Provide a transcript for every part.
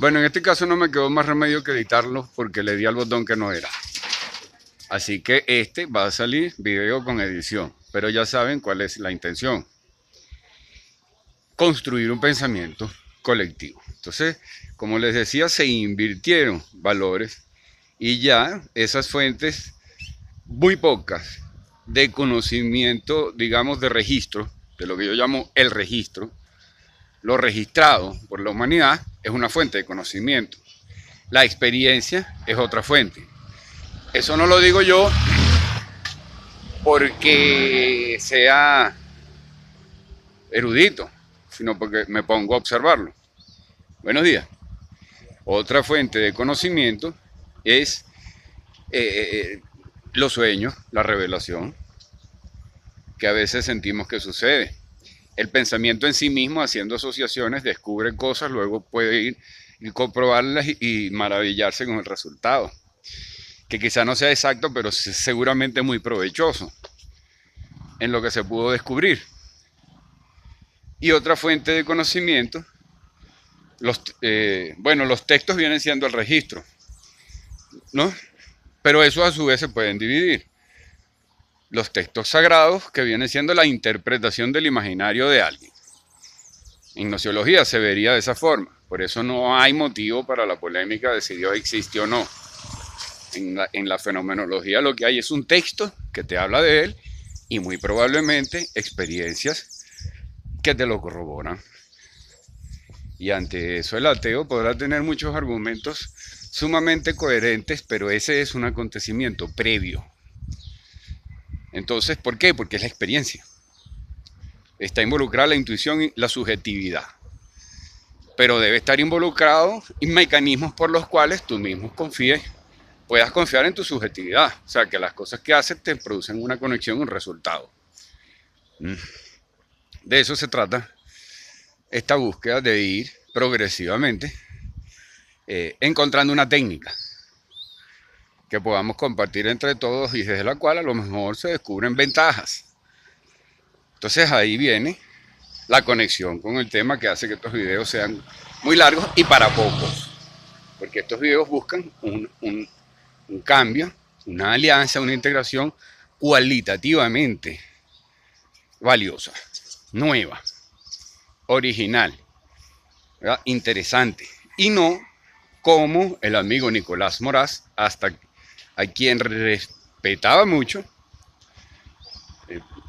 Bueno, en este caso no me quedó más remedio que editarlo porque le di al botón que no era. Así que este va a salir video con edición, pero ya saben cuál es la intención. Construir un pensamiento colectivo. Entonces, como les decía, se invirtieron valores y ya esas fuentes, muy pocas, de conocimiento, digamos, de registro, de lo que yo llamo el registro, lo registrado por la humanidad es una fuente de conocimiento. La experiencia es otra fuente. Eso no lo digo yo porque sea erudito, sino porque me pongo a observarlo. Buenos días. Otra fuente de conocimiento es los sueños, la revelación, que a veces sentimos que sucede. El pensamiento en sí mismo, haciendo asociaciones, descubre cosas, luego puede ir y comprobarlas y maravillarse con el resultado, que quizá no sea exacto, pero seguramente muy provechoso en lo que se pudo descubrir. Y otra fuente de conocimiento, los textos vienen siendo el registro, ¿no? Pero eso a su vez se pueden dividir. Los textos sagrados, que vienen siendo la interpretación del imaginario de alguien. En gnoseología se vería de esa forma. Por eso no hay motivo para la polémica de si Dios existe o no. En la fenomenología lo que hay es un texto que te habla de él y muy probablemente experiencias que te lo corroboran. Y ante eso el ateo podrá tener muchos argumentos sumamente coherentes, pero ese es un acontecimiento previo. Entonces, ¿por qué? Porque es la experiencia. Está involucrada la intuición y la subjetividad. Pero debe estar involucrado en mecanismos por los cuales tú mismo puedas confiar en tu subjetividad. O sea, que las cosas que haces te producen una conexión, un resultado. De eso se trata esta búsqueda de ir progresivamente encontrando una técnica que podamos compartir entre todos y desde la cual a lo mejor se descubren ventajas. Entonces ahí viene la conexión con el tema que hace que estos videos sean muy largos y para pocos. Porque estos videos buscan un cambio, una alianza, una integración cualitativamente valiosa, nueva, original, ¿verdad? Interesante. Y no como el amigo Nicolás Moraz, a quien respetaba mucho,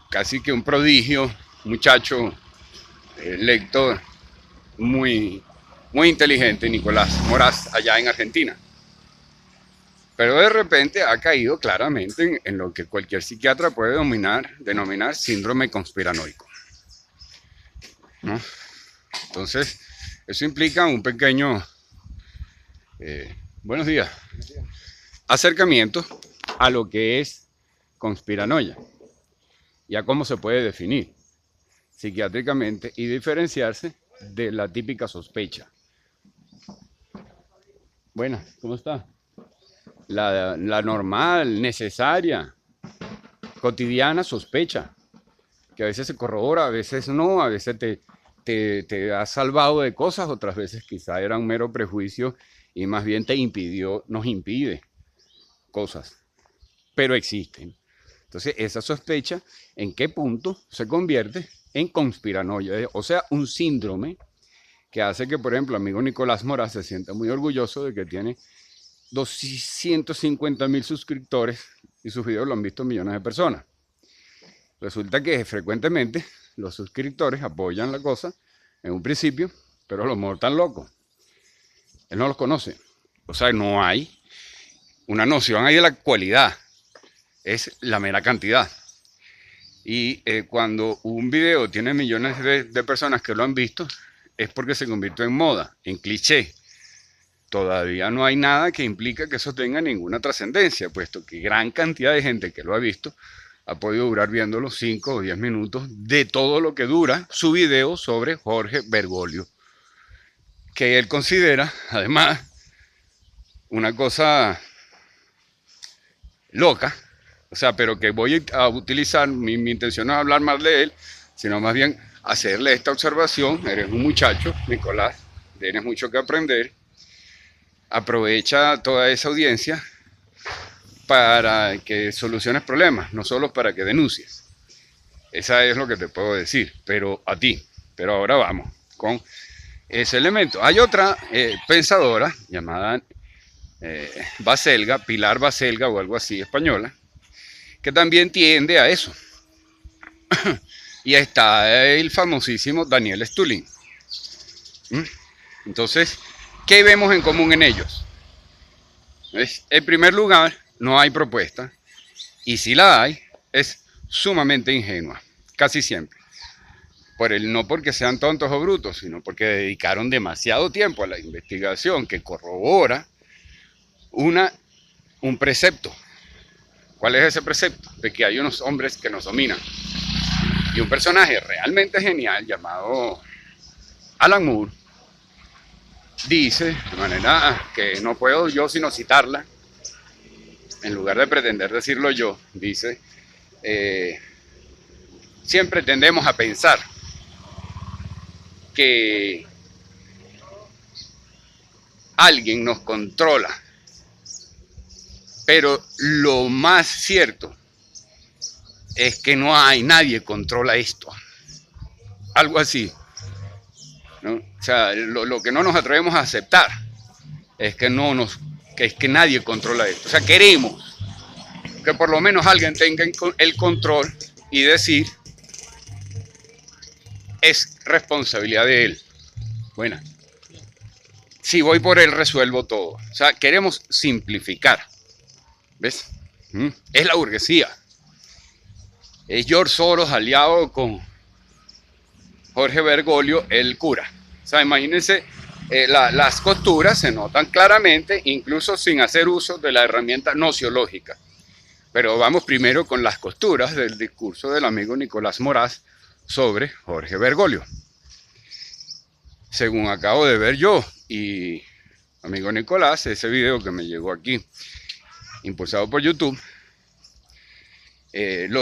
casi que un prodigio, muchacho, lector, muy inteligente, Nicolás Moraz, allá en Argentina. Pero de repente ha caído claramente en lo que cualquier psiquiatra puede denominar síndrome conspiranoico, ¿no? Entonces, eso implica un pequeño, buenos días, acercamiento a lo que es conspiranoia y a cómo se puede definir psiquiátricamente y diferenciarse de la típica sospecha. Buenas, ¿cómo está? La normal, necesaria, cotidiana sospecha, que a veces se corrobora, a veces no, a veces te ha salvado de cosas, otras veces quizá era un mero prejuicio y más bien nos impide cosas, pero existen. Entonces esa sospecha, ¿en qué punto se convierte en conspiranoia? O sea, un síndrome que hace que, por ejemplo, el amigo Nicolás Moraz se sienta muy orgulloso de que tiene 250.000 suscriptores y sus videos lo han visto millones de personas. Resulta que frecuentemente los suscriptores apoyan la cosa en un principio, pero los montan locos. Él no los conoce. O sea, no hay una noción ahí de la cualidad. Es la mera cantidad. Y cuando un video tiene millones de personas que lo han visto, es porque se convirtió en moda, en cliché. Todavía no hay nada que implique que eso tenga ninguna trascendencia, puesto que gran cantidad de gente que lo ha visto ha podido durar viéndolo 5 o 10 minutos de todo lo que dura su video sobre Jorge Bergoglio, que él considera, además, una cosa loca, o sea, pero que voy a utilizar, mi intención no es hablar más de él, sino más bien hacerle esta observación. Eres un muchacho, Nicolás, tienes mucho que aprender, aprovecha toda esa audiencia para que soluciones problemas, no solo para que denuncies. Esa es lo que te puedo decir, pero a ti. Pero ahora vamos con ese elemento. Hay otra pensadora llamada Baselga, Pilar Baselga o algo así, española, que también tiende a eso. Y está el famosísimo Daniel Stulin. Entonces, ¿qué vemos en común en ellos? En primer lugar, no hay propuesta, y si la hay, es sumamente ingenua, casi siempre. No porque sean tontos o brutos, sino porque dedicaron demasiado tiempo a la investigación que corrobora un precepto. ¿Cuál es ese precepto? De que hay unos hombres que nos dominan. Y un personaje realmente genial llamado Alan Moore dice, de manera que no puedo yo sino citarla, en lugar de pretender decirlo yo, dice, siempre tendemos a pensar que alguien nos controla, pero lo más cierto es que nadie controla esto. Algo así, ¿no? O sea, lo que no nos atrevemos a aceptar es que nadie controla esto. O sea, queremos que por lo menos alguien tenga el control y decir, es responsabilidad de él. Bueno, si voy por él resuelvo todo. O sea, queremos simplificar. ¿Ves? Es la burguesía. Es George Soros aliado con Jorge Bergoglio, el cura. O sea, imagínense, las costuras se notan claramente, incluso sin hacer uso de la herramienta nociológica. Pero vamos primero con las costuras del discurso del amigo Nicolás Moraz sobre Jorge Bergoglio. Según acabo de ver yo y amigo Nicolás, ese video que me llegó aquí, impulsado por YouTube,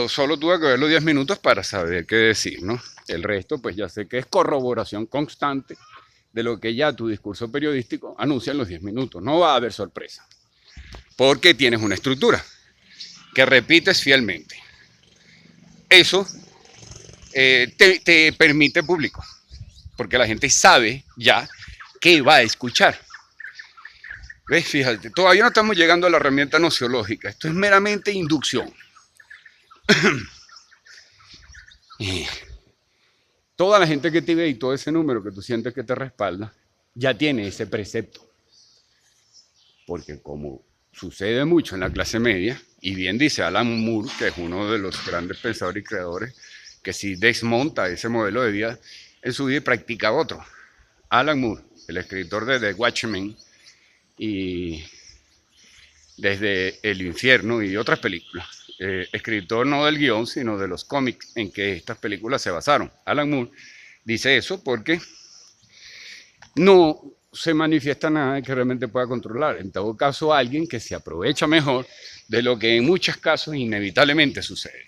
solo tuve que verlo 10 minutos para saber qué decir, ¿no? El resto, pues ya sé que es corroboración constante de lo que ya tu discurso periodístico anuncia en los 10 minutos. No va a haber sorpresa, porque tienes una estructura que repites fielmente. Eso te permite público, porque la gente sabe ya qué va a escuchar. ¿Ves? Fíjate, todavía no estamos llegando a la herramienta nociológica. Esto es meramente inducción. Toda la gente que te ve y todo ese número que tú sientes que te respalda, ya tiene ese precepto. Porque como sucede mucho en la clase media, y bien dice Alan Moore, que es uno de los grandes pensadores y creadores, que si desmonta ese modelo de vida en su vida y practica otro. Alan Moore, el escritor de The Watchmen y Desde el Infierno y otras películas. Escritor no del guión, sino de los cómics en que estas películas se basaron. Alan Moore dice eso porque no se manifiesta nada que realmente pueda controlar. En todo caso, alguien que se aprovecha mejor de lo que en muchos casos inevitablemente sucede,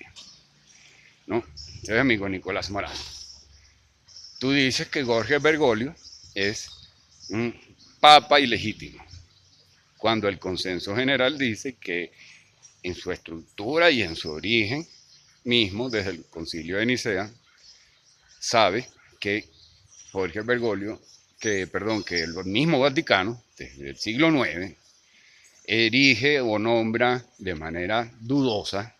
¿no? Entonces, amigo Nicolás Morán, tú dices que Jorge Bergoglio es un papa ilegítimo, cuando el consenso general dice que en su estructura y en su origen mismo, desde el Concilio de Nicea, sabe que Jorge Bergoglio, que el mismo Vaticano, desde el siglo IX, erige o nombra de manera dudosa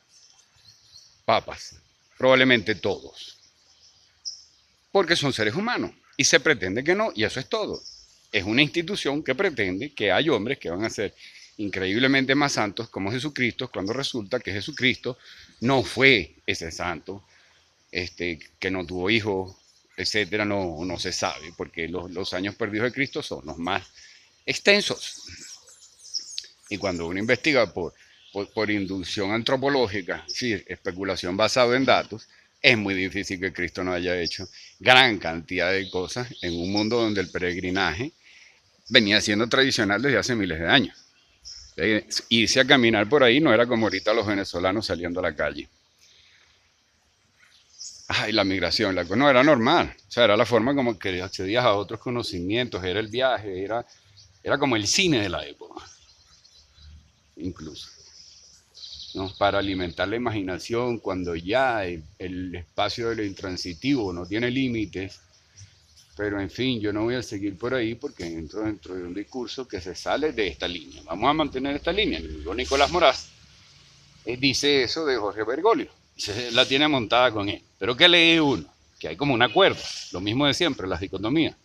papas, probablemente todos, porque son seres humanos y se pretende que no, y eso es todo. Es una institución que pretende que hay hombres que van a ser increíblemente más santos como Jesucristo, cuando resulta que Jesucristo no fue ese santo, que no tuvo hijos, etcétera, no se sabe, porque los años perdidos de Cristo son los más extensos. Y cuando uno investiga por inducción antropológica, sí, especulación basada en datos, es muy difícil que Cristo no haya hecho gran cantidad de cosas en un mundo donde el peregrinaje venía siendo tradicional desde hace miles de años. Irse a caminar por ahí no era como ahorita los venezolanos saliendo a la calle. Ay, la migración, no era normal. O sea, era la forma como que accedías a otros conocimientos, era el viaje, era Era como el cine de la época, incluso, ¿no? Para alimentar la imaginación cuando ya el espacio de lo intransitivo no tiene límites. Pero en fin, yo no voy a seguir por ahí porque entro dentro de un discurso que se sale de esta línea. Vamos a mantener esta línea. El amigo Nicolás Moraz dice eso de Jorge Bergoglio. La tiene montada con él. Pero ¿qué lee uno? Que hay como un acuerdo. Lo mismo de siempre, las dicotomías.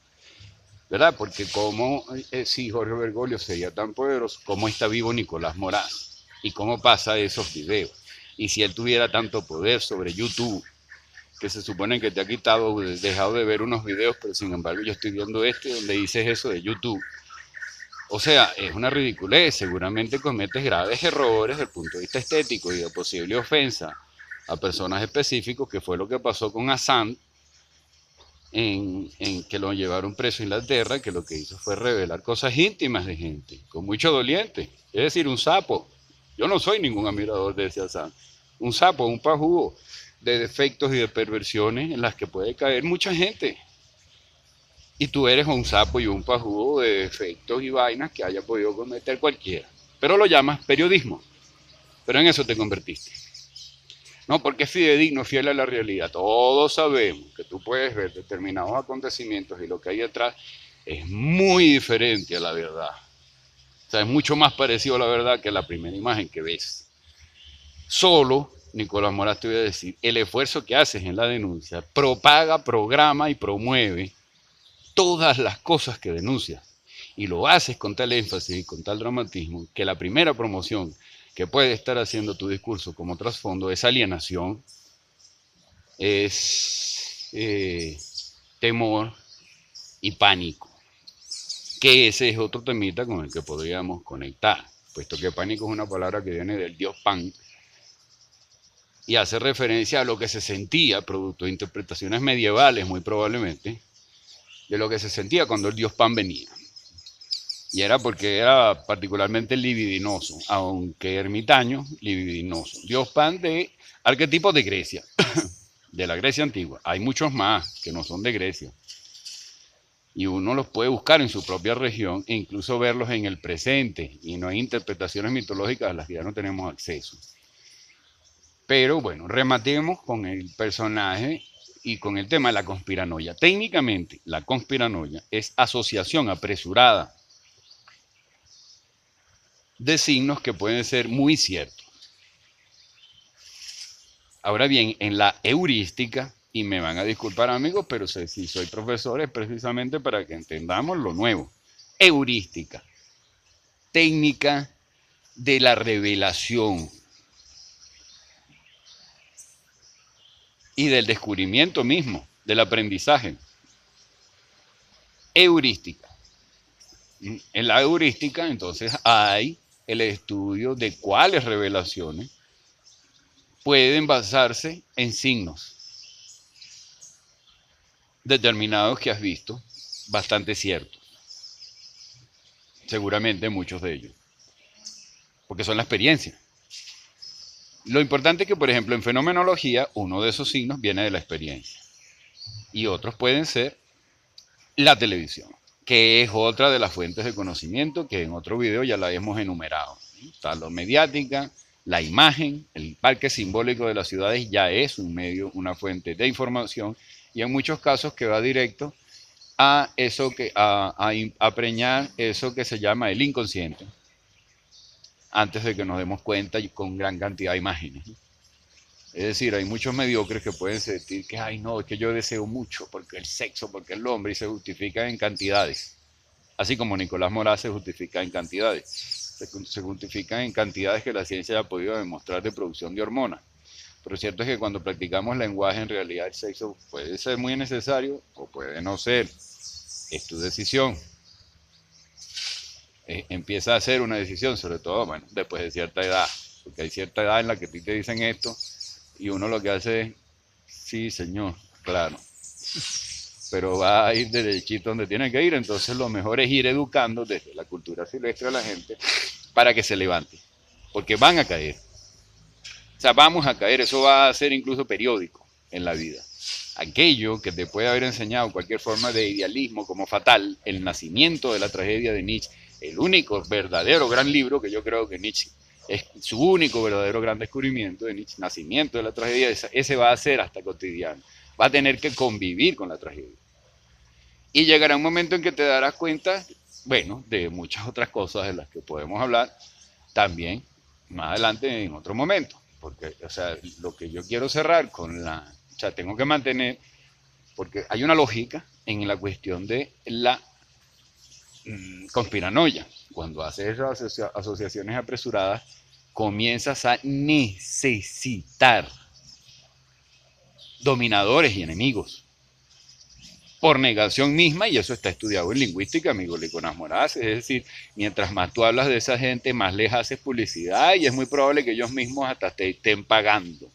¿Verdad? Porque como si Jorge Bergoglio sería tan poderoso, ¿cómo está vivo Nicolás Moraz? ¿Y cómo pasa esos videos? Y si él tuviera tanto poder sobre YouTube, que se supone que te ha quitado, dejado de ver unos videos, pero sin embargo yo estoy viendo donde dices eso de YouTube. O sea, es una ridiculez, seguramente cometes graves errores desde el punto de vista estético y de posible ofensa a personas específicos, que fue lo que pasó con Assange, en que lo llevaron preso a Inglaterra, que lo que hizo fue revelar cosas íntimas de gente, con mucho doliente, es decir, un sapo. Yo no soy ningún admirador de ese Assange. Un sapo, un pajugo de defectos y de perversiones en las que puede caer mucha gente. Y tú eres un sapo y un pajugo de defectos y vainas que haya podido cometer cualquiera. Pero lo llamas periodismo. Pero en eso te convertiste. No, porque es fidedigno, fiel a la realidad. Todos sabemos que tú puedes ver determinados acontecimientos y lo que hay detrás es muy diferente a la verdad. O sea, es mucho más parecido a la verdad que la primera imagen que ves. Solo, Nicolás Moraz, te voy a decir, el esfuerzo que haces en la denuncia propaga, programa y promueve todas las cosas que denuncias. Y lo haces con tal énfasis y con tal dramatismo que la primera promoción que puede estar haciendo tu discurso como trasfondo es alienación, es temor y pánico. Que ese es otro temita con el que podríamos conectar, puesto que pánico es una palabra que viene del dios Pan y hace referencia a lo que se sentía, producto de interpretaciones medievales muy probablemente, de lo que se sentía cuando el dios Pan venía. Y era porque era particularmente libidinoso, aunque ermitaño, libidinoso. Dios Pan de arquetipos de Grecia, de la Grecia antigua. Hay muchos más que no son de Grecia. Y uno los puede buscar en su propia región e incluso verlos en el presente. Y no hay interpretaciones mitológicas a las que ya no tenemos acceso. Pero bueno, rematemos con el personaje y con el tema de la conspiranoia. Técnicamente, la conspiranoia es asociación apresurada de signos que pueden ser muy ciertos. Ahora bien, en la heurística, y me van a disculpar amigos, pero si soy profesor es precisamente para que entendamos lo nuevo. Heurística, técnica de la revelación y del descubrimiento mismo, del aprendizaje. Heurística. En la heurística, entonces, hay el estudio de cuáles revelaciones pueden basarse en signos determinados que has visto, bastante ciertos. Seguramente muchos de ellos. Porque son la experiencia. Lo importante es que, por ejemplo, en fenomenología, uno de esos signos viene de la experiencia. Y otros pueden ser la televisión, que es otra de las fuentes de conocimiento que en otro video ya la hemos enumerado. Está lo mediática, la imagen, el parque simbólico de las ciudades ya es un medio, una fuente de información y en muchos casos que va directo a eso que a preñar eso que se llama el inconsciente antes de que nos demos cuenta y con gran cantidad de imágenes. Es decir, hay muchos mediocres que pueden sentir que, ay no, es que yo deseo mucho porque el sexo, porque el hombre, y se justifica en cantidades. Así como Nicolás Moraz se justifica en cantidades. Se justifican en cantidades que la ciencia ha podido demostrar de producción de hormonas. Pero cierto es que cuando practicamos lenguaje, en realidad el sexo puede ser muy necesario o puede no ser. Es tu decisión. Empieza a ser una decisión, sobre todo, bueno, después de cierta edad. Porque hay cierta edad en la que a ti te dicen esto y uno lo que hace es, sí, señor, claro. Pero va a ir derechito donde tiene que ir, entonces lo mejor es ir educando desde la cultura silvestre a la gente para que se levante. Porque van a caer. O sea, vamos a caer, eso va a ser incluso periódico en la vida. Aquello que te puede haber enseñado cualquier forma de idealismo como fatal, el nacimiento de la tragedia de Nietzsche, el único verdadero gran libro que yo creo que Nietzsche es su único verdadero gran descubrimiento de Nietzsche, nacimiento de la tragedia, ese va a ser hasta cotidiano. Va a tener que convivir con la tragedia. Y llegará un momento en que te darás cuenta, bueno, de muchas otras cosas de las que podemos hablar también más adelante en otro momento. Porque, o sea, lo que yo quiero cerrar con o sea, tengo que mantener, porque hay una lógica en la cuestión de la conspiranoia. Cuando haces esas asociaciones apresuradas, comienzas a necesitar dominadores y enemigos por negación misma, y eso está estudiado en lingüística, amigo Nicolás Moraz, es decir, mientras más tú hablas de esa gente, más les haces publicidad y es muy probable que ellos mismos hasta te estén pagando.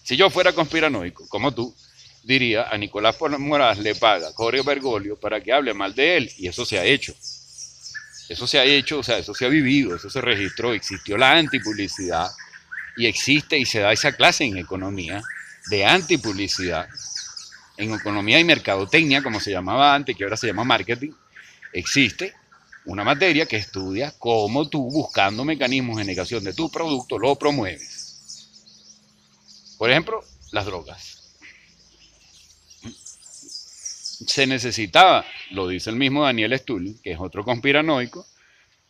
Si yo fuera conspiranoico, como tú, diría a Nicolás Moraz le paga Jorge Bergoglio para que hable mal de él, y eso se ha hecho. Eso se ha hecho, o sea, eso se ha vivido, eso se registró, existió la antipublicidad y existe y se da esa clase en economía de antipublicidad. En economía y mercadotecnia, como se llamaba antes, que ahora se llama marketing, existe una materia que estudia cómo tú, buscando mecanismos de negación de tu producto, lo promueves. Por ejemplo, las drogas. Se necesitaba, lo dice el mismo Daniel Stuhl, que es otro conspiranoico,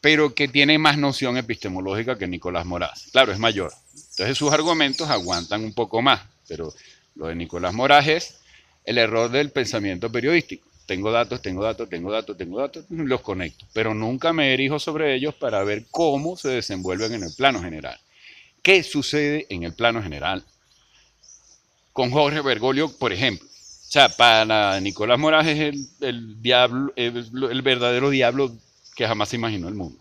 pero que tiene más noción epistemológica que Nicolás Moraz. Claro, es mayor. Entonces sus argumentos aguantan un poco más, pero lo de Nicolás Moraz es el error del pensamiento periodístico. Tengo datos, los conecto, pero nunca me erijo sobre ellos para ver cómo se desenvuelven en el plano general. ¿Qué sucede en el plano general? Con Jorge Bergoglio, por ejemplo. O sea, para Nicolás Moraz es el diablo, el verdadero diablo que jamás se imaginó el mundo.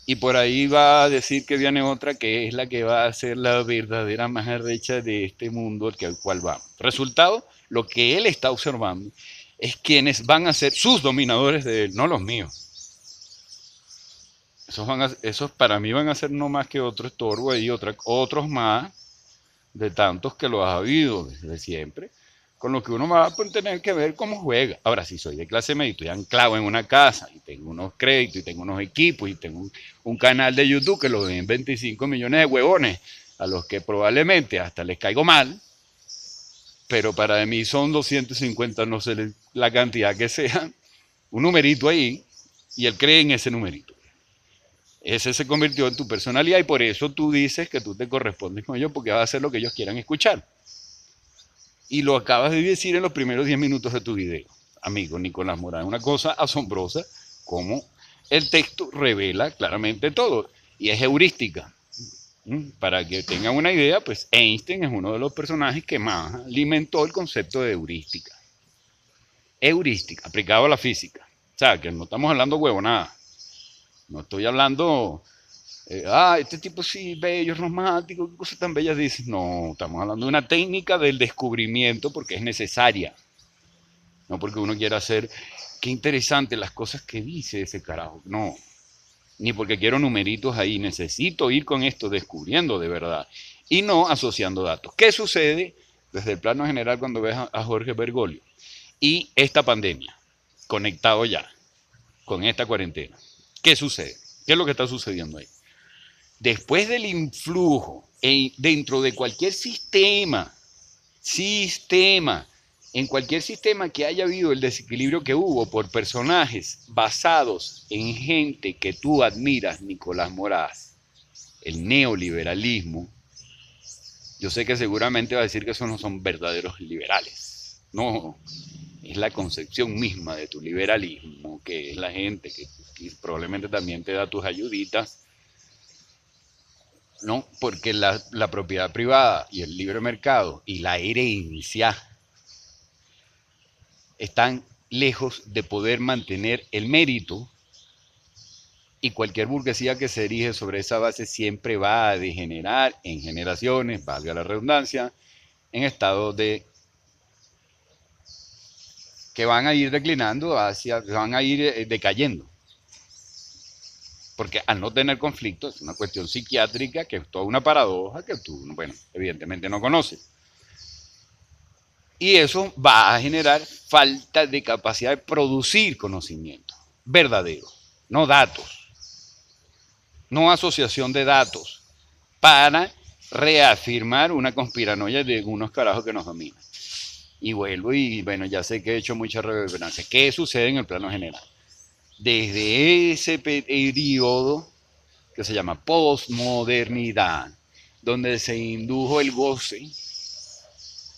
Y por ahí va a decir que viene otra que es la que va a ser la verdadera más arrecha de este mundo al cual vamos. Resultado, lo que él está observando es quienes van a ser sus dominadores de él, no los míos. Esos para mí van a ser no más que otro estorbo y otros más de tantos que los ha habido desde siempre, con lo que uno va a tener que ver cómo juega. Ahora, si soy de clase media y estoy anclado en una casa y tengo unos créditos y tengo unos equipos y tengo un canal de YouTube que lo ven 25 millones de huevones a los que probablemente hasta les caigo mal, pero para mí son 250, no sé la cantidad que sea, un numerito ahí, y él cree en ese numerito. Ese se convirtió en tu personalidad y por eso tú dices que tú te correspondes con ellos porque vas a hacer lo que ellos quieran escuchar. Y lo acabas de decir en los primeros 10 minutos de tu video, amigo Nicolás Moraz. Una cosa asombrosa como el texto revela claramente todo y es heurística. Para que tengan una idea, pues Einstein es uno de los personajes que más alimentó el concepto de heurística. Heurística, aplicado a la física. O sea, que no estamos hablando huevonada. No estoy hablando, este tipo sí, bello, romántico, qué cosas tan bellas dices. No, estamos hablando de una técnica del descubrimiento porque es necesaria. No porque uno quiera hacer, qué interesante las cosas que dice ese carajo. No, ni porque quiero numeritos ahí. Necesito ir con esto descubriendo de verdad y no asociando datos. ¿Qué sucede desde el plano general cuando ves a Jorge Bergoglio y esta pandemia conectado ya con esta cuarentena? ¿Qué sucede? ¿Qué es lo que está sucediendo ahí? Después del influjo dentro de cualquier sistema, en cualquier sistema que haya habido el desequilibrio que hubo por personajes basados en gente que tú admiras, Nicolás Moraz, el neoliberalismo, yo sé que seguramente va a decir que esos no son verdaderos liberales. No, es la concepción misma de tu liberalismo, que es la gente que probablemente también te da tus ayuditas, ¿no? Porque la propiedad privada y el libre mercado y la herencia están lejos de poder mantener el mérito y cualquier burguesía que se erige sobre esa base siempre va a degenerar en generaciones, valga la redundancia, en estados de que van a ir declinando van a ir decayendo. Porque al no tener conflicto es una cuestión psiquiátrica que es toda una paradoja que tú, bueno, evidentemente no conoces. Y eso va a generar falta de capacidad de producir conocimiento. verdadero, no datos, no asociación de datos, para reafirmar una conspiranoia de unos carajos que nos dominan. Y vuelvo y bueno, ya sé que he hecho mucha reverberancia. ¿Qué sucede en el plano general? Desde ese periodo que se llama posmodernidad, donde se indujo el goce,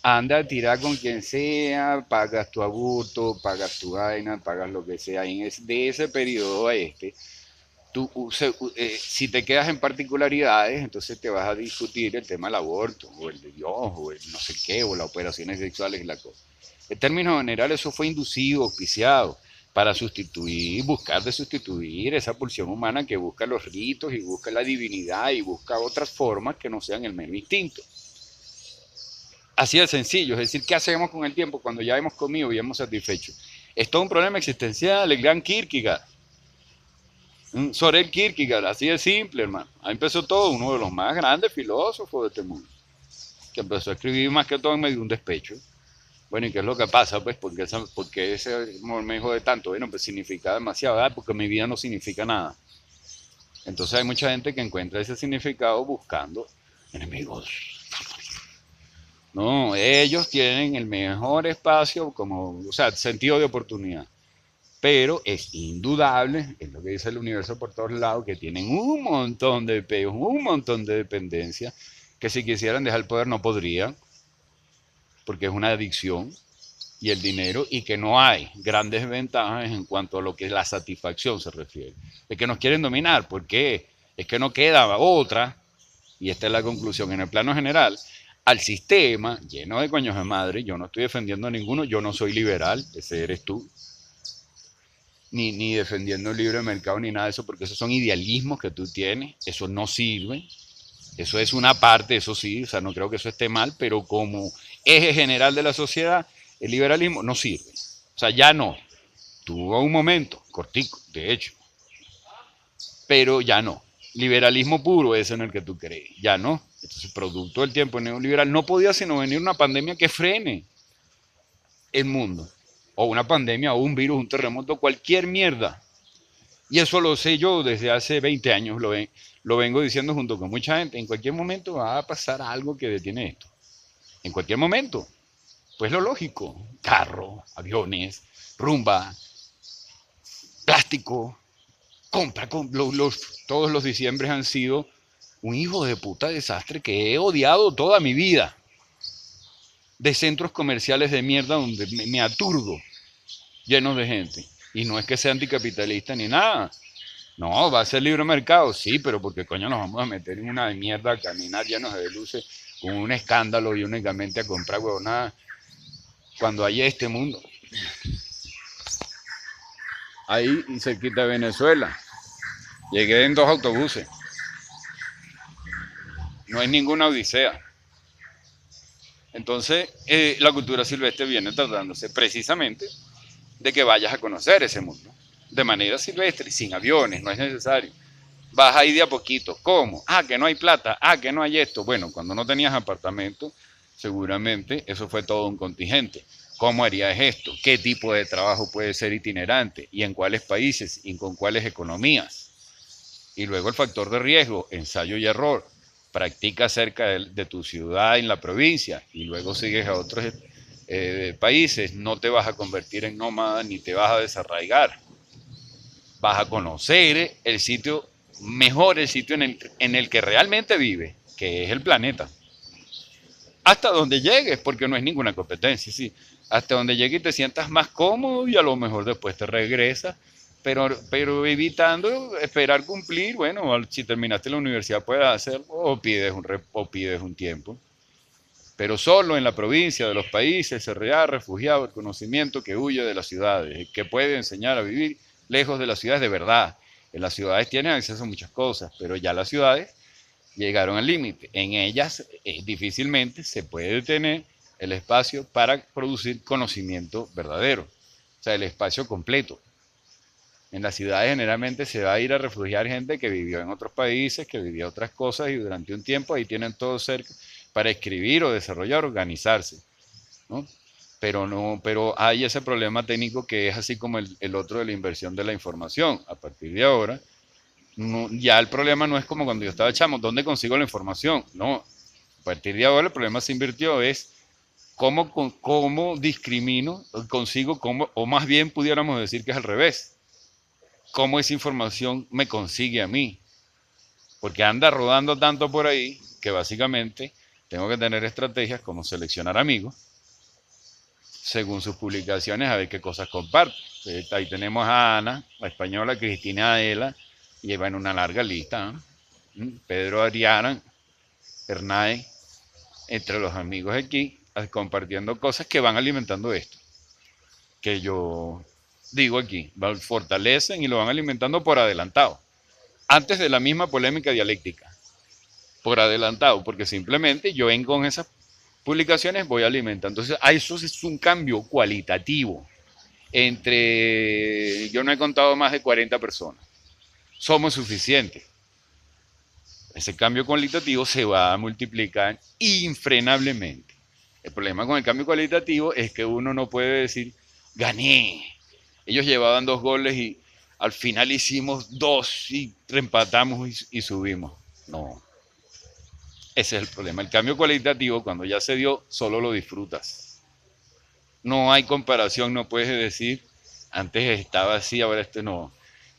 anda a tirar con quien sea, pagas tu aborto, pagas tu vaina, pagas lo que sea. De ese periodo a este, si te quedas en particularidades, entonces te vas a discutir el tema del aborto, o el de Dios, o el no sé qué, o las operaciones sexuales y la cosa. En términos generales, eso fue inducido, auspiciado, para sustituir, buscar de sustituir esa pulsión humana que busca los ritos y busca la divinidad y busca otras formas que no sean el mero instinto. Así de sencillo, es decir, ¿qué hacemos con el tiempo cuando ya hemos comido y hemos satisfecho? Es todo un problema existencial, el gran Kierkegaard. Soren Kierkegaard, así de simple, hermano. Ahí empezó todo, uno de los más grandes filósofos de este mundo, que empezó a escribir más que todo en medio de un despecho. Bueno, ¿y qué es lo que pasa? Pues porque ese me jode tanto. Bueno, pues significa demasiado, ¿verdad? Porque mi vida no significa nada. Entonces hay mucha gente que encuentra ese significado buscando enemigos. No, ellos tienen el mejor espacio, como, o sea, sentido de oportunidad. Pero es indudable, es lo que dice el universo por todos lados, que tienen un montón de peos, un montón de dependencias, que si quisieran dejar el poder no podrían, porque es una adicción, y el dinero, y que no hay grandes ventajas en cuanto a lo que la satisfacción se refiere. Es que nos quieren dominar, porque es que no queda otra, y esta es la conclusión en el plano general, al sistema lleno de coños de madre. Yo no estoy defendiendo a ninguno, yo no soy liberal, ese eres tú, ni defendiendo el libre mercado ni nada de eso, porque esos son idealismos que tú tienes, eso no sirve, eso es una parte, eso sí, o sea, no creo que eso esté mal, pero como eje general de la sociedad, el liberalismo no sirve, o sea, ya no, tuvo un momento, cortico, de hecho, pero ya no, liberalismo puro es en el que tú crees, ya no, entonces producto del tiempo neoliberal no podía sino venir una pandemia que frene el mundo, o una pandemia, o un virus, un terremoto, cualquier mierda. Y eso lo sé yo desde hace 20 años, lo vengo diciendo junto con mucha gente. En cualquier momento va a pasar algo que detiene esto. En cualquier momento. Pues lo lógico. Carro, aviones, rumba, plástico, compra. Todos los diciembres han sido un hijo de puta desastre que he odiado toda mi vida. De centros comerciales de mierda donde me aturdo, llenos de gente. Y no es que sea anticapitalista ni nada. No, va a ser libre mercado, sí, pero porque coño nos vamos a meter en una mierda a caminar llenos de luces con un escándalo y únicamente a comprar huevonadas cuando hay este mundo. Ahí cerquita de Venezuela. Llegué en 2 autobuses. No es ninguna odisea. Entonces, la cultura silvestre viene tratándose precisamente de que vayas a conocer ese mundo. De manera silvestre, sin aviones, no es necesario. Vas ahí de a poquito. ¿Cómo? Ah, que no hay plata. Ah, que no hay esto. Bueno, cuando no tenías apartamento, seguramente eso fue todo un contingente. ¿Cómo harías esto? ¿Qué tipo de trabajo puede ser itinerante? ¿Y en cuáles países? ¿Y con cuáles economías? Y luego el factor de riesgo, ensayo y error. Practica cerca de tu ciudad en la provincia y luego sigues a otros países. No te vas a convertir en nómada ni te vas a desarraigar. Vas a conocer el sitio mejor, el sitio en el que realmente vive, que es el planeta. Hasta donde llegues, porque no es ninguna competencia, sí. Hasta donde llegues y te sientas más cómodo y a lo mejor después te regresas, pero evitando esperar cumplir. Bueno, si terminaste la universidad puedes hacerlo o pides un tiempo. Pero solo en la provincia de los países se ha refugiado el conocimiento que huye de las ciudades, que puede enseñar a vivir lejos de las ciudades de verdad. En las ciudades tienen acceso a muchas cosas, pero ya las ciudades llegaron al límite. En ellas difícilmente se puede tener el espacio para producir conocimiento verdadero, o sea, el espacio completo. En las ciudades generalmente se va a ir a refugiar gente que vivió en otros países, que vivió otras cosas y durante un tiempo ahí tienen todo cerca para escribir o desarrollar, organizarse, ¿no? pero hay ese problema técnico que es así como el otro de la inversión de la información. A partir de ahora, ya el problema no es como cuando yo estaba chamo, ¿dónde consigo la información? No, a partir de ahora el problema se invirtió es cómo discrimino, consigo, o más bien pudiéramos decir que es al revés, cómo esa información me consigue a mí, porque anda rodando tanto por ahí que básicamente tengo que tener estrategias como seleccionar amigos según sus publicaciones a ver qué cosas comparte. Ahí tenemos a Ana, la española, Cristina Adela, y ahí va en una larga lista, ¿no? Pedro Ariana, Hernández, entre los amigos aquí, compartiendo cosas que van alimentando esto, que yo digo aquí, fortalecen y lo van alimentando por adelantado, antes de la misma polémica dialéctica, por adelantado, porque simplemente yo vengo con esas publicaciones, voy alimentando. Entonces, a eso es un cambio cualitativo entre, yo no he contado más de 40 personas, somos suficientes. Ese cambio cualitativo se va a multiplicar infrenablemente. El problema con el cambio cualitativo es que uno no puede decir, gané. Ellos llevaban 2 goles y al final hicimos 2 y reempatamos y subimos. No, ese es el problema. El cambio cualitativo, cuando ya se dio, solo lo disfrutas. No hay comparación, no puedes decir, antes estaba así, ahora este no.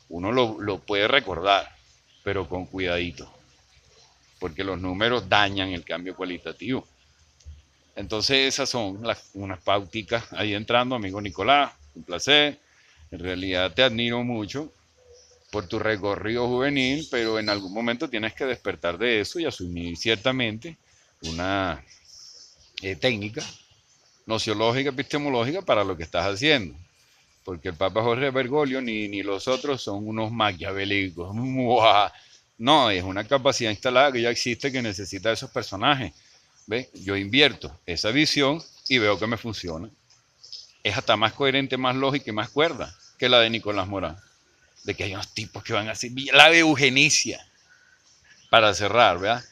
Uno lo puede recordar, pero con cuidadito, porque los números dañan el cambio cualitativo. Entonces esas son unas pauticas ahí entrando, amigo Nicolás, un placer. En realidad te admiro mucho por tu recorrido juvenil, pero en algún momento tienes que despertar de eso y asumir ciertamente una técnica nociológica, epistemológica para lo que estás haciendo. Porque el Papa Jorge Bergoglio ni los otros son unos maquiavélicos. No, es una capacidad instalada que ya existe que necesita esos personajes. ¿Ve? Yo invierto esa visión y veo que me funciona. Es hasta más coherente, más lógica y más cuerda que la de Nicolás Morán. De que hay unos tipos que van así, la eugenicia, para cerrar, ¿verdad?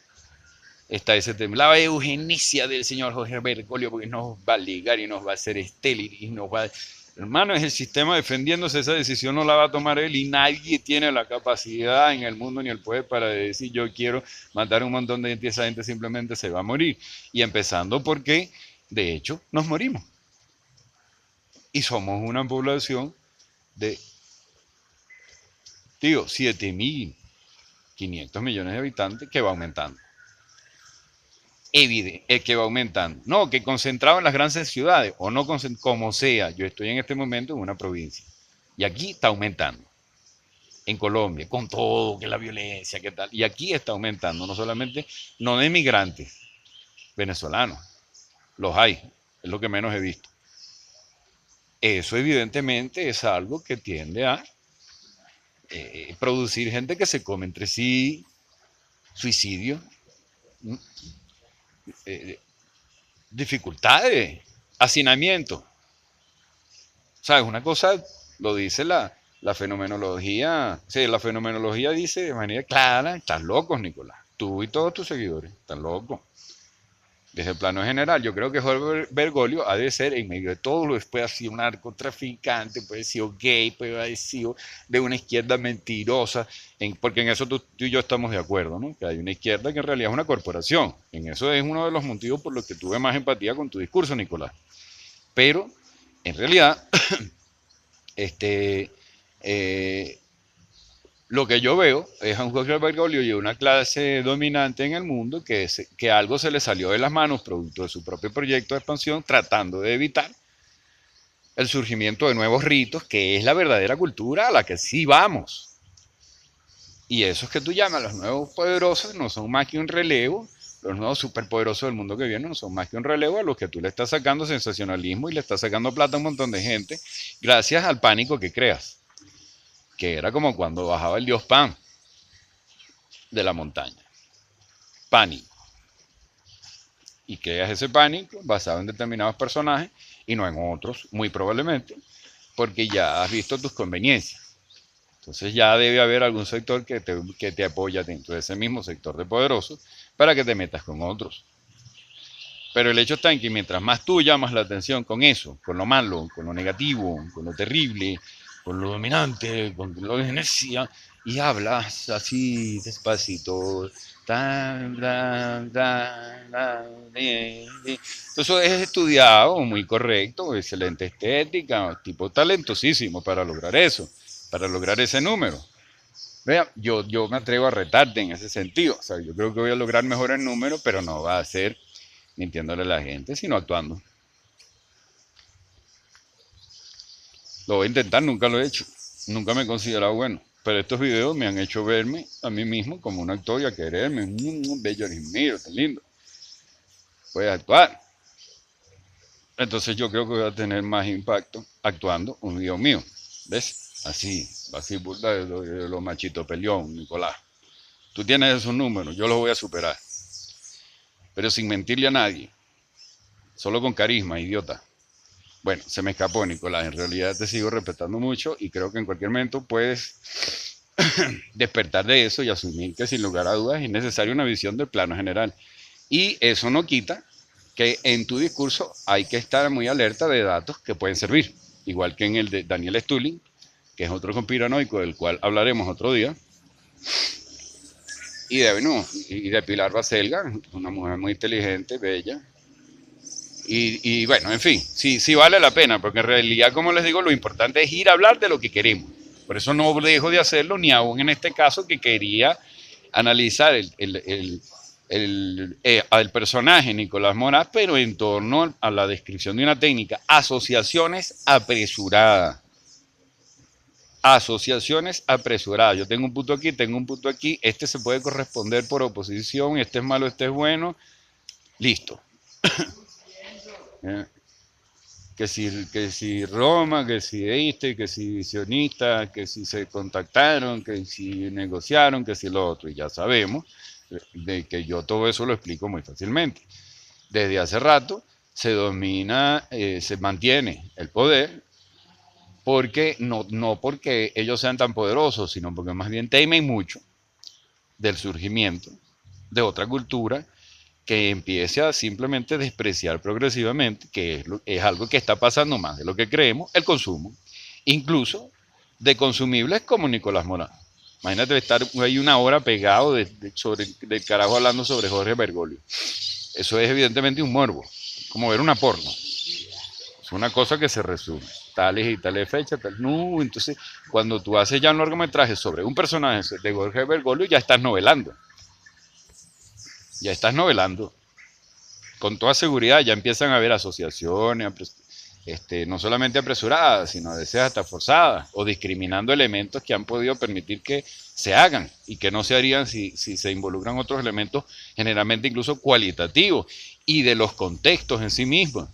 Está ese tema, la eugenicia del señor Jorge Bergoglio, porque nos va a ligar y nos va a hacer estéril y nos va a... Hermano, es el sistema defendiéndose, esa decisión no la va a tomar él y nadie tiene la capacidad en el mundo ni el poder para decir yo quiero matar un montón de gente y esa gente simplemente se va a morir. Y empezando porque, de hecho, nos morimos. Y somos una población de, digo, 7.500 millones de habitantes que va aumentando. Que va aumentando. No, que concentrado en las grandes ciudades, o no como sea. Yo estoy en este momento en una provincia. Y aquí está aumentando. En Colombia, con todo, que la violencia, que tal. Y aquí está aumentando, no solamente, no de migrantes venezolanos. Los hay, es lo que menos he visto. Eso evidentemente es algo que tiende a producir gente que se come entre sí, suicidio, eh, dificultades, hacinamiento. ¿Sabes? Una cosa lo dice la fenomenología. Sí, la fenomenología dice de manera clara, estás locos, Nicolás. Tú y todos tus seguidores, están locos. Desde el plano general, yo creo que Jorge Bergoglio ha de ser, en medio de todo, lo puede haber sido un narcotraficante, puede haber sido gay, puede haber sido de una izquierda mentirosa, porque en eso tú y yo estamos de acuerdo, ¿no? Que hay una izquierda que en realidad es una corporación. En eso es uno de los motivos por los que tuve más empatía con tu discurso, Nicolás. Pero, en realidad, este, lo que yo veo es a un Jorge Bergoglio y una clase dominante en el mundo que algo se le salió de las manos producto de su propio proyecto de expansión, tratando de evitar el surgimiento de nuevos ritos, que es la verdadera cultura a la que sí vamos. Y esos que tú llamas los nuevos poderosos no son más que un relevo, los nuevos superpoderosos del mundo que vienen no son más que un relevo a los que tú le estás sacando sensacionalismo y le estás sacando plata a un montón de gente gracias al pánico que creas. Que era como cuando bajaba el dios Pan de la montaña. Pánico. Y creas ese pánico basado en determinados personajes y no en otros, muy probablemente, porque ya has visto tus conveniencias. Entonces ya debe haber algún sector que te apoya dentro de ese mismo sector de poderosos para que te metas con otros. Pero el hecho está en que mientras más tú llamas la atención con eso, con lo malo, con lo negativo, con lo terrible, con lo dominante, con lo de necia, y hablas así despacito, eso es estudiado, muy correcto, excelente estética, tipo talentosísimo para lograr eso, para lograr ese número. Vea, yo me atrevo a retarte en ese sentido. O sea, yo creo que voy a lograr mejores números, pero no va a ser mintiéndole a la gente, sino actuando. Lo voy a intentar, nunca lo he hecho. Nunca me he considerado bueno. Pero estos videos me han hecho verme a mí mismo como un actor y a quererme. Bello, mío, tan lindo. Voy a actuar. Entonces yo creo que voy a tener más impacto actuando un video mío. ¿Ves? Así burda de los machitos peleón, Nicolás. Tú tienes esos números, yo los voy a superar. Pero sin mentirle a nadie. Solo con carisma, idiota. Bueno, se me escapó, Nicolás. En realidad te sigo respetando mucho y creo que en cualquier momento puedes despertar de eso y asumir que sin lugar a dudas es necesaria una visión del plano general. Y eso no quita que en tu discurso hay que estar muy alerta de datos que pueden servir. Igual que en el de Daniel Stulin, que es otro conspiranoico del cual hablaremos otro día. Y de Pilar Baselga, una mujer muy inteligente, bella. Y bueno, en fin, sí vale la pena, porque en realidad, como les digo, lo importante es ir a hablar de lo que queremos. Por eso no dejo de hacerlo, ni aún en este caso que quería analizar al personaje Nicolás Moraz, pero en torno a la descripción de una técnica, asociaciones apresuradas. Asociaciones apresuradas. Yo tengo un punto aquí, tengo un punto aquí, este se puede corresponder por oposición, este es malo, este es bueno, listo. Que si Roma, que si este, que si sionista, que si se contactaron, que si negociaron, que si lo otro, y ya sabemos de que yo todo eso lo explico muy fácilmente. Desde hace rato se domina, se mantiene el poder, porque no porque ellos sean tan poderosos, sino porque más bien temen mucho del surgimiento de otra cultura que empiece a simplemente despreciar progresivamente, que es algo que está pasando más de lo que creemos, el consumo, incluso de consumibles como Nicolás Moraz. Imagínate estar ahí una hora pegado del carajo hablando sobre Jorge Bergoglio. Eso es evidentemente un morbo, como ver una porno. Es una cosa que se resume. Tales y tales fechas, tal. No, entonces, cuando tú haces ya un largometraje sobre un personaje de Jorge Bergoglio, ya estás novelando. Ya estás novelando. Con toda seguridad ya empiezan a haber asociaciones, no solamente apresuradas, sino a veces hasta forzadas, o discriminando elementos que han podido permitir que se hagan y que no se harían si se involucran otros elementos, generalmente incluso cualitativos, y de los contextos en sí mismos.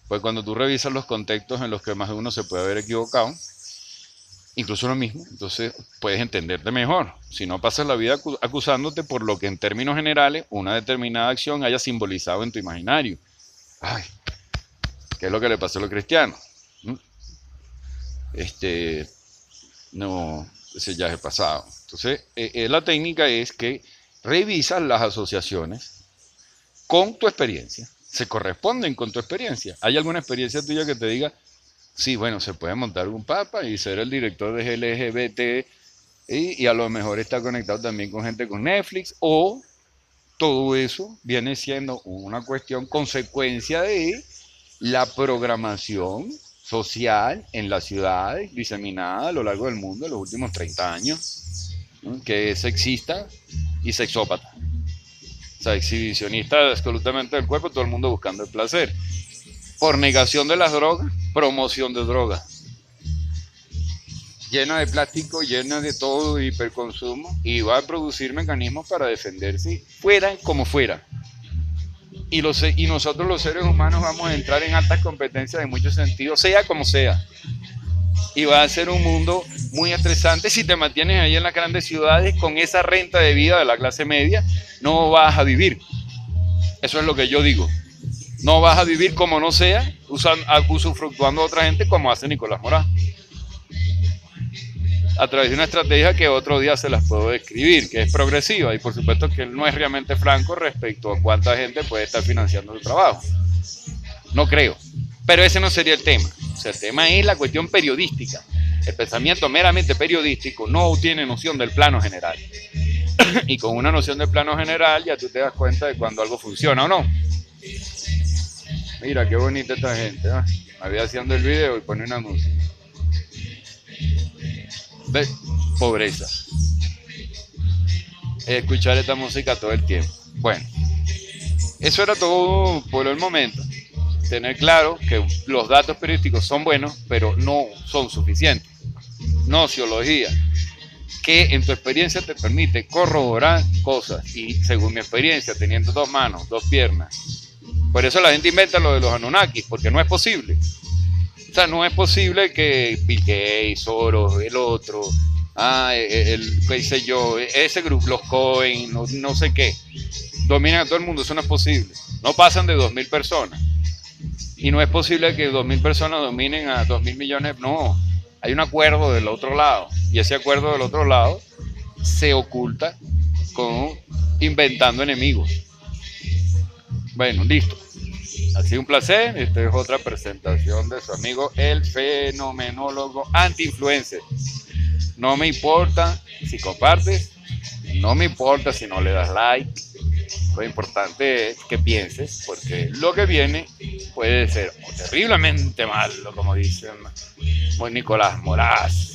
Pues cuando tú revisas los contextos en los que más de uno se puede haber equivocado, incluso lo mismo, entonces puedes entenderte mejor. Si no pasas la vida acusándote por lo que en términos generales una determinada acción haya simbolizado en tu imaginario. Ay, ¿qué es lo que le pasó a los cristianos? No, ese ya es el pasado. Entonces, la técnica es que revisas las asociaciones con tu experiencia. Se corresponden con tu experiencia. ¿Hay alguna experiencia tuya que te diga, sí, bueno, se puede montar un papa y ser el director de LGBT y a lo mejor está conectado también con gente con Netflix, o todo eso viene siendo una cuestión consecuencia de la programación social en las ciudades diseminada a lo largo del mundo en los últimos 30 años, ¿no? Que es sexista y sexópata. O sea, exhibicionista absolutamente del cuerpo, todo el mundo buscando el placer. Por negación de las drogas, promoción de drogas. Llena de plástico, llena de todo, hiperconsumo, y va a producir mecanismos para defenderse, fuera como fuera. Y nosotros los seres humanos vamos a entrar en altas competencias en muchos sentidos, sea como sea. Y va a ser un mundo muy estresante si te mantienes ahí en las grandes ciudades con esa renta de vida de la clase media, no vas a vivir. Eso es lo que yo digo. No vas a vivir como no sea, usufructuando a otra gente como hace Nicolás Moraz. a través de una estrategia que otro día se las puedo describir, que es progresiva, y por supuesto que él no es realmente franco respecto a cuánta gente puede estar financiando su trabajo. No creo, pero ese no sería el tema. O sea, el tema es la cuestión periodística. El pensamiento meramente periodístico no tiene noción del plano general. Y con una noción del plano general ya tú te das cuenta de cuando algo funciona o no. Mira qué bonita esta gente, ¿eh? Había haciendo el video y pone una música. ¿Ves? Pobreza. Escuchar esta música todo el tiempo. Bueno, eso era todo por el momento. Tener claro que los datos periodísticos son buenos, pero no son suficientes. Nociología, que en tu experiencia te permite corroborar cosas, y según mi experiencia, teniendo 2 manos, 2 piernas. Por eso la gente inventa lo de los Anunnakis, porque no es posible. O sea, no es posible que Bill Gates, Soros, el otro, qué sé yo, ese grupo, los Cohen, no sé qué, dominen a todo el mundo. Eso no es posible. No pasan de 2.000 personas. Y no es posible que 2.000 personas dominen a 2.000 millones. No, hay un acuerdo del otro lado. Y ese acuerdo del otro lado se oculta con inventando enemigos. Bueno, listo. Ha sido un placer. Esta es otra presentación de su amigo el fenomenólogo anti-influencer. No me importa si compartes, no me importa si no le das like. Lo importante es que pienses, porque lo que viene puede ser terriblemente malo, como dicen Nicolás Moraz.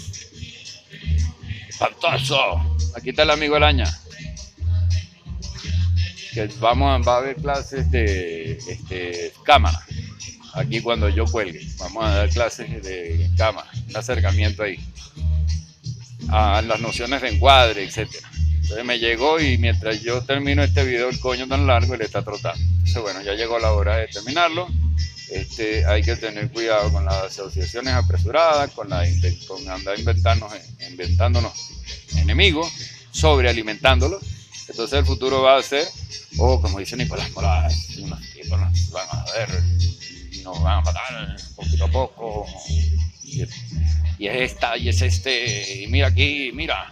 Espantoso. Aquí está el amigo Araña. Que va a haber clases de cámara. Aquí cuando yo cuelgue, vamos a dar clases de cámara, un acercamiento ahí a las nociones de encuadre, etcétera. Entonces me llegó y mientras yo termino este video, el coño tan largo y le está trotando. Entonces bueno, ya llegó la hora de terminarlo. Hay que tener cuidado con las asociaciones apresuradas, con andar inventándonos enemigos, sobrealimentándolos. Entonces el futuro va a ser, como dice Nicolás Moraz, unos tipos nos van a ver y nos van a matar poquito a poco. Y es y mira aquí, mira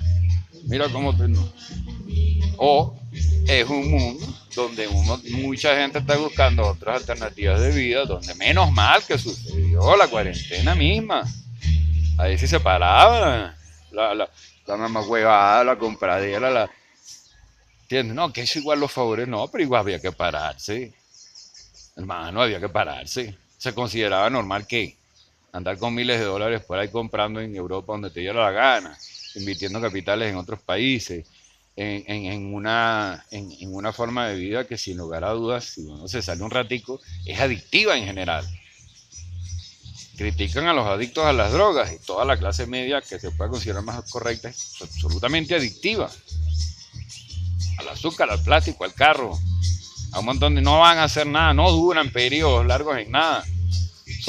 cómo o es un mundo donde mucha gente está buscando otras alternativas de vida, donde menos mal que sucedió la cuarentena misma. Ahí sí se paraba la mamá huevada, la compradera, ¿entiendes? No, que eso igual los favores, no, pero igual había que pararse. Hermano, había que pararse. Se consideraba normal que andar con miles de dólares por ahí comprando en Europa donde te diera la gana, invirtiendo capitales en otros países, en una forma de vida que sin lugar a dudas, si uno se sale un ratico, es adictiva en general. Critican a los adictos a las drogas y toda la clase media que se pueda considerar más correcta es absolutamente adictiva. Al azúcar, al plástico, al carro, a un montón de... No van a hacer nada, no duran periodos largos en nada.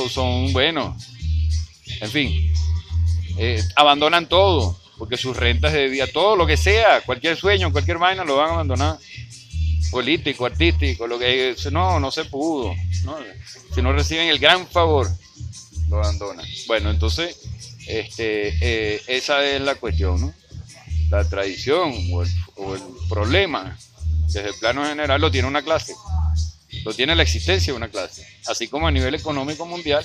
Son buenos. En fin, abandonan todo, porque sus rentas de vida, todo lo que sea, cualquier sueño, cualquier vaina, lo van a abandonar. Político, artístico, lo que no se pudo, ¿no? Si no reciben el gran favor, lo abandonan. Bueno, entonces, esa es la cuestión, ¿no? La tradición o el problema, desde el plano general, lo tiene una clase, lo tiene la existencia de una clase. Así como a nivel económico mundial,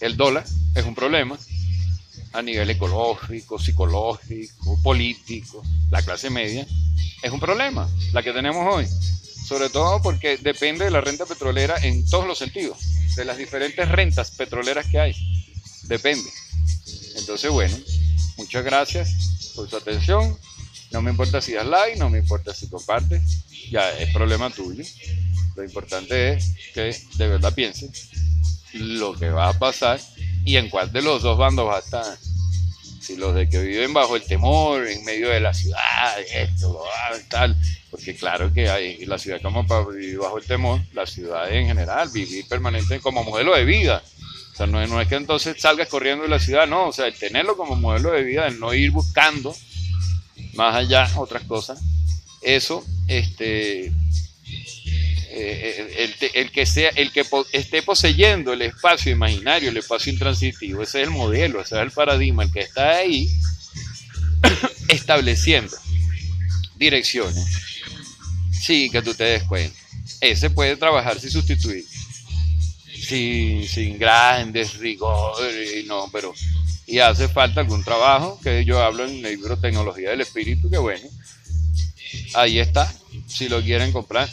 el dólar es un problema, a nivel ecológico, psicológico, político, la clase media es un problema, la que tenemos hoy, sobre todo porque depende de la renta petrolera en todos los sentidos, de las diferentes rentas petroleras que hay, depende. Entonces, bueno, muchas gracias por su atención. No me importa si das like, no me importa si compartes, ya es problema tuyo. Lo importante es que de verdad pienses lo que va a pasar y en cuál de los dos bandos va a estar. Si los de que viven bajo el temor, en medio de la ciudad, esto, tal, porque claro que hay la ciudad como para vivir bajo el temor, la ciudad en general, vivir permanente como modelo de vida. O sea, no es que entonces salgas corriendo de la ciudad, no, o sea, el tenerlo como modelo de vida, el no ir buscando más allá otras cosas, eso, el que esté poseyendo el espacio imaginario, el espacio intransitivo, ese es el modelo, ese es el paradigma, el que está ahí estableciendo direcciones, sí, que tú te des cuenta. Ese puede trabajar sin sustituir, sin grandes rigores, no, pero y hace falta algún trabajo, que yo hablo en el libro Tecnología del Espíritu, que bueno, ahí está, si lo quieren comprar.